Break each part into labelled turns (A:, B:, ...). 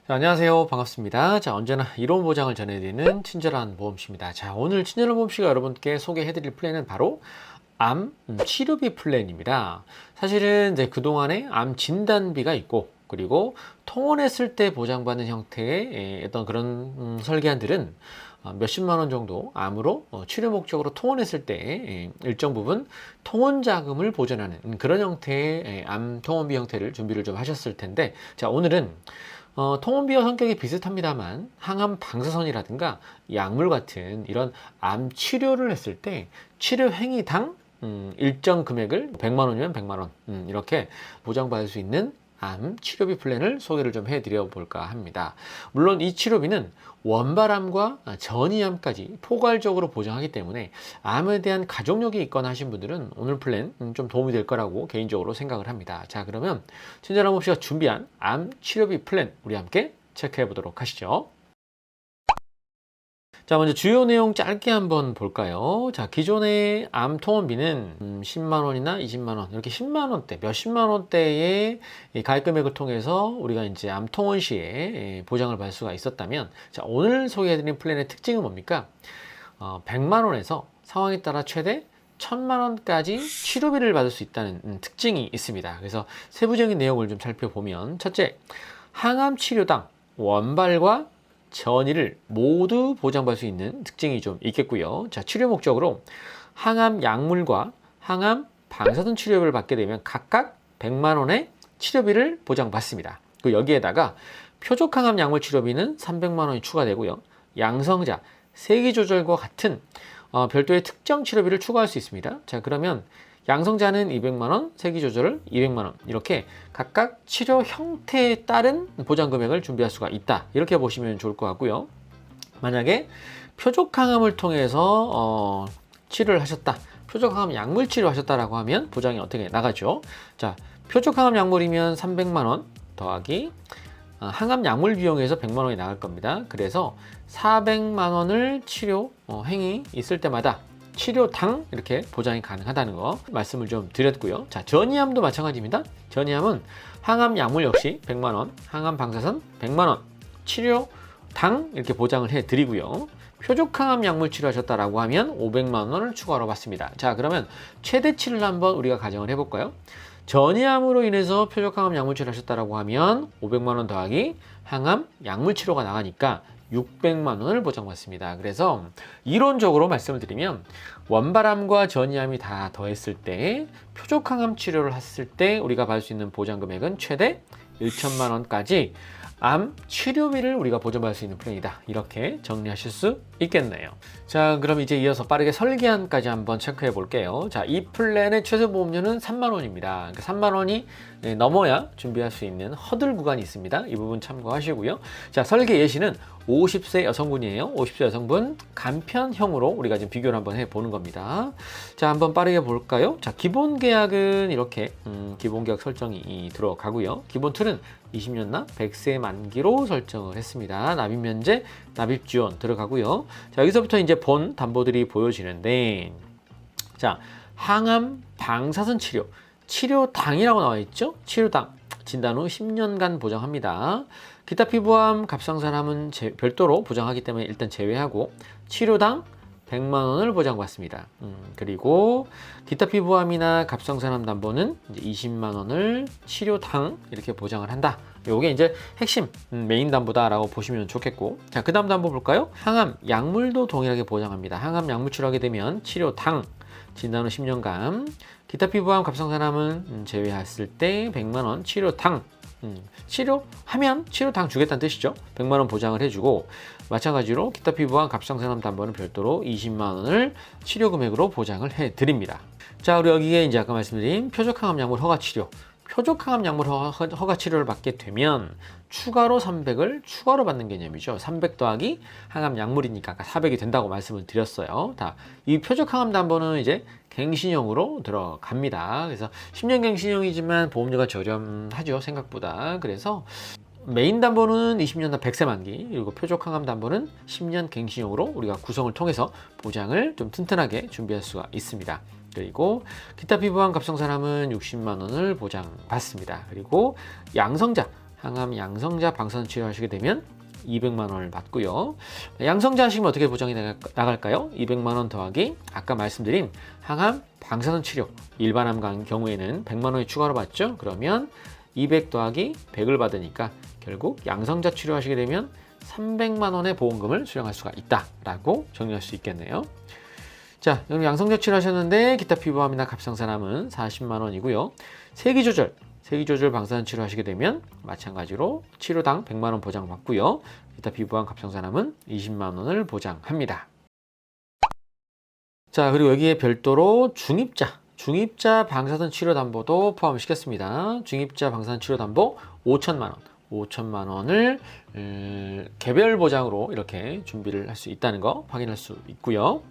A: 자, 안녕하세요. 반갑습니다. 자, 언제나 이론 보장을 전해드리는 친절한 모험씨입니다. 자, 오늘 친절한 모험씨가 여러분께 소개해드릴 플랜은 바로 암 치료비 플랜입니다. 사실은 이제 그동안에 암 진단비가 있고, 그리고 통원했을 때 보장받는 형태의 어떤 그런 설계안들은 몇십만 원 정도 암으로 치료 목적으로 통원했을 때 일정 부분 통원 자금을 보전하는 그런 형태의 암 통원비 형태를 준비를 좀 하셨을 텐데, 자, 오늘은 통원비와 성격이 비슷합니다만 항암 방사선이라든가 약물 같은 이런 암 치료를 했을 때 치료 행위당 일정 금액을 100만 원이면 100만 원 이렇게 보장받을 수 있는 암 치료비 플랜을 소개를 좀 해드려 볼까 합니다. 물론 이 치료비는 원발암과 전이암까지 포괄적으로 보장하기 때문에 암에 대한 가족력이 있거나 하신 분들은 오늘 플랜 좀 도움이 될 거라고 개인적으로 생각을 합니다. 자, 그러면 친절한 모씨가 준비한 암 치료비 플랜 우리 함께 체크해 보도록 하시죠. 자, 먼저 주요 내용 짧게 한번 볼까요? 자, 기존의 암 통원비는 10만 원이나 20만 원, 이렇게 10만 원대, 몇십만 원대의 가입 금액을 통해서 우리가 이제 암 통원 시에 보장을 받을 수가 있었다면, 자, 오늘 소개해드린 플랜의 특징은 뭡니까? 100만 원에서 상황에 따라 최대 1000만 원까지 치료비를 받을 수 있다는 특징이 있습니다. 그래서 세부적인 내용을 좀 살펴보면, 첫째, 항암 치료당 원발과 전이를 모두 보장받을 수 있는 특징이 좀 있겠고요. 자, 치료 목적으로 항암 약물과 항암 방사선 치료비를 받게 되면 각각 100만 원의 치료비를 보장받습니다. 그 여기에다가 표적 항암 약물 치료비는 300만 원이 추가되고요. 양성자, 세기 조절과 같은 별도의 특정 치료비를 추가할 수 있습니다. 자, 그러면 양성자는 200만 원, 세기 조절을 200만 원, 이렇게 각각 치료 형태에 따른 보장 금액을 준비할 수가 있다. 이렇게 보시면 좋을 것 같고요. 만약에 표적 항암을 통해서 치료를 하셨다. 표적 항암 약물 치료하셨다라고 하면 보장이 어떻게 나가죠? 자, 표적 항암 약물이면 300만 원 더하기 항암 약물 비용에서 100만 원이 나갈 겁니다. 그래서 400만 원을 치료 행위 있을 때마다 치료당 이렇게 보장이 가능하다는 거 말씀을 좀 드렸고요. 자, 전이암도 마찬가지입니다. 전이암은 항암 약물 역시 100만 원, 항암 방사선 100만 원, 치료당 이렇게 보장을 해 드리고요. 표적 항암 약물 치료하셨다라고 하면 500만 원을 추가로 받습니다. 자, 그러면 최대치를 한번 우리가 가정을 해 볼까요? 전이암으로 인해서 표적 항암 약물 치료하셨다라고 하면 500만 원 더하기 항암 약물 치료가 나가니까 600만 원을 보장받습니다. 그래서 이론적으로 말씀을 드리면 원발암과 전이암이 다 더했을 때 표적 항암 치료를 했을 때 우리가 받을 수 있는 보장 금액은 최대 1천만 원까지 암 치료비를 우리가 보장받을 수 있는 플랜이다. 이렇게 정리하실 수 있겠네요. 자, 그럼 이제 이어서 빠르게 설계안까지 한번 체크해 볼게요. 자, 이 플랜의 최소 보험료는 3만 원입니다. 그러니까 3만 원이 넘어야 준비할 수 있는 허들 구간이 있습니다. 이 부분 참고하시고요. 자, 설계 예시는 50세 여성분이에요. 50세 여성분 간편형으로 우리가 지금 비교를 한번 해보는 겁니다. 자, 한번 빠르게 볼까요? 자, 기본 계약은 이렇게 기본 계약 설정이 들어가고요. 기본 틀은 20년나 100세 만기로 설정을 했습니다. 납입 면제, 납입 지원 들어가고요. 자, 여기서부터 이제 본 담보들이 보여지는데, 자, 항암 방사선 치료, 치료당이라고 나와 있죠? 치료당. 진단 후 10년간 보장합니다. 기타 피부암, 갑상선암은 별도로 보장하기 때문에 일단 제외하고 치료당 100만 원을 보장받습니다. 그리고 기타 피부암이나 갑상선암 담보는 이제 20만 원을 치료당 이렇게 보장을 한다. 요게 이제 핵심 메인 담보다라고 보시면 좋겠고, 자, 그 다음 담보 볼까요? 항암 약물도 동일하게 보장합니다. 항암 약물 치료하게 되면 치료당 진단 후 10년간, 기타 피부암, 갑상선암은 제외했을 때 100만 원 치료당, 치료하면 치료당 주겠다는 뜻이죠. 100만 원 보장을 해주고, 마찬가지로 기타 피부암, 갑상선암 담보는 별도로 20만 원을 치료 금액으로 보장을 해드립니다. 자, 그리고 여기에 이제 아까 말씀드린 표적 항암 약물 허가 치료, 표적 항암 약물 허가 치료를 받게 되면 추가로 300을 추가로 받는 개념이죠. 300 더하기 항암 약물이니까 아까 400이 된다고 말씀을 드렸어요. 이 표적 항암 담보는 이제 갱신형으로 들어갑니다. 그래서 10년 갱신형이지만 보험료가 저렴하죠, 생각보다. 그래서 메인 담보는 20년당 100세 만기, 그리고 표적 항암 담보는 10년 갱신형으로 우리가 구성을 통해서 보장을 좀 튼튼하게 준비할 수가 있습니다. 그리고 기타 피부암, 갑상선암은 60만 원을 보장받습니다. 그리고 양성자, 항암 양성자 방사선 치료하시게 되면 200만 원을 받고요. 양성자 하시면 어떻게 보장이 나갈까요? 200만 원 더하기 아까 말씀드린 항암 방사선 치료 일반암 경우에는 100만 원이 추가로 받죠. 그러면 200 더하기 100을 받으니까 결국 양성자 치료하시게 되면 300만 원의 보험금을 수령할 수가 있다라고 정리할 수 있겠네요. 자, 여러분 양성자 치료하셨는데 기타 피부암이나 갑상선암은 40만 원이고요. 세기조절 방사선 치료하시게 되면 마찬가지로 치료당 100만 원 보장받고요. 기타 피부암 갑상선암은 20만 원을 보장합니다. 자, 그리고 여기에 별도로 중입자 방사선 치료 담보도 포함시켰습니다. 중입자 방사선 치료 담보 5천만 원을 개별 보장으로 이렇게 준비를 할 수 있다는 거 확인할 수 있고요.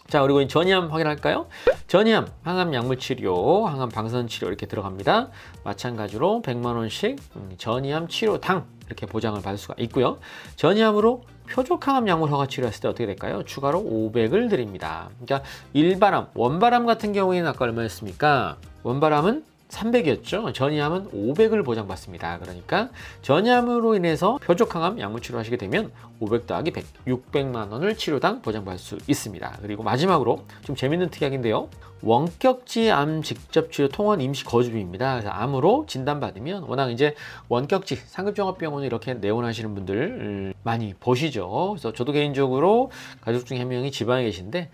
A: 자, 그리고 전이암 확인할까요? 전이암, 항암 약물 치료, 항암 방사선 치료 이렇게 들어갑니다. 마찬가지로 100만 원씩 전이암 치료당 이렇게 보장을 받을 수가 있고요. 전이암으로 표적 항암 약물 허가 치료했을 때 어떻게 될까요? 추가로 500을 드립니다. 그러니까 일반암, 원발암 같은 경우에는 아까 얼마였습니까? 원발암은 300이었죠. 전이암은 500을 보장받습니다. 그러니까 전이암으로 인해서 표적항암 약물 치료하시게 되면 500 더하기 100, 600만 원을 치료당 보장받을 수 있습니다. 그리고 마지막으로 좀 재밌는 특약인데요. 원격지 암 직접 치료 통원 임시 거주비입니다. 그래서 암으로 진단받으면 워낙 이제 원격지 상급종합병원을 이렇게 내원하시는 분들 많이 보시죠. 그래서 저도 개인적으로 가족 중에 한 명이 지방에 계신데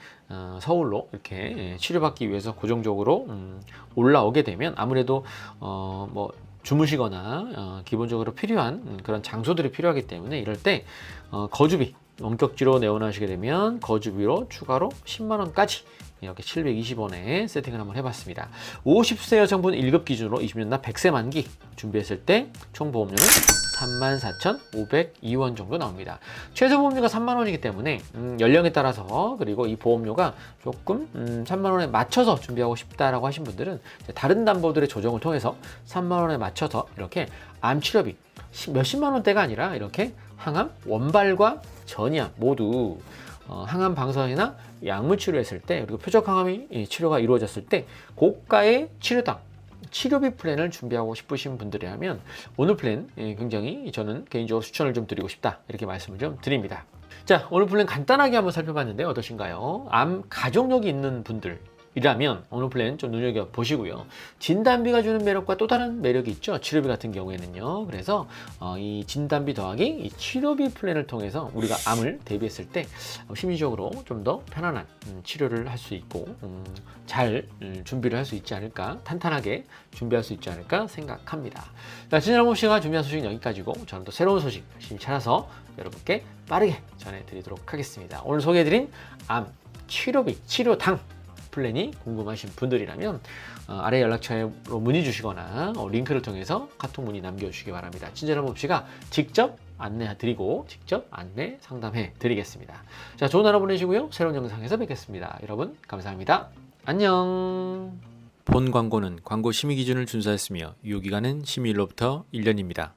A: 서울로 이렇게 치료받기 위해서 고정적으로 올라오게 되면 아무래도 뭐 주무시거나 기본적으로 필요한 그런 장소들이 필요하기 때문에 이럴 때 거주비 원격지로 내원하시게 되면 거주비로 추가로 10만 원까지 이렇게 720원에 세팅을 한번 해봤습니다. 50세 여성분 1급 기준으로 20년 납 100세 만기 준비했을 때 총 보험료는 34,502원 정도 나옵니다. 최저 보험료가 3만 원이기 때문에 연령에 따라서 그리고 이 보험료가 조금 3만 원에 맞춰서 준비하고 싶다라고 하신 분들은 다른 담보들의 조정을 통해서 3만 원에 맞춰서 이렇게 암 치료비 몇십만 원대가 아니라 이렇게 항암 원발과 전이암 모두 항암 방사선이나 약물 치료했을 때 그리고 표적 항암이 치료가 이루어졌을 때 고가의 치료당 치료비 플랜을 준비하고 싶으신 분들이라면 오늘 플랜 굉장히 저는 개인적으로 추천을 좀 드리고 싶다 이렇게 말씀을 좀 드립니다. 자, 오늘 플랜 간단하게 한번 살펴봤는데 어떠신가요? 암 가족력이 있는 분들 이라면 오늘 플랜 좀 눈여겨보시고요. 진단비가 주는 매력과 또 다른 매력이 있죠. 치료비 같은 경우에는요. 그래서 이 진단비 더하기 이 치료비 플랜을 통해서 우리가 암을 대비했을 때 심리적으로 좀 더 편안한 치료를 할 수 있고 잘 준비를 할 수 있지 않을까, 탄탄하게 준비할 수 있지 않을까 생각합니다. 자, 진짜로모 씨가 준비한 소식은 여기까지고 저는 또 새로운 소식 열심히 찾아서 여러분께 빠르게 전해드리도록 하겠습니다. 오늘 소개해드린 암 치료비, 치료당 플랜이 궁금하신 분들이라면 아래 연락처로 문의 주시거나 링크를 통해서 카톡 문의 남겨주시기 바랍니다. 친절한 몹시가 직접 안내 드리고 직접 안내 상담해 드리겠습니다. 자, 좋은 하루 보내시고요. 새로운 영상에서 뵙겠습니다. 여러분 감사합니다. 안녕. 본 광고는 광고 심의 기준을 준수하였으며 유효기간은 심의일로부터 1년입니다.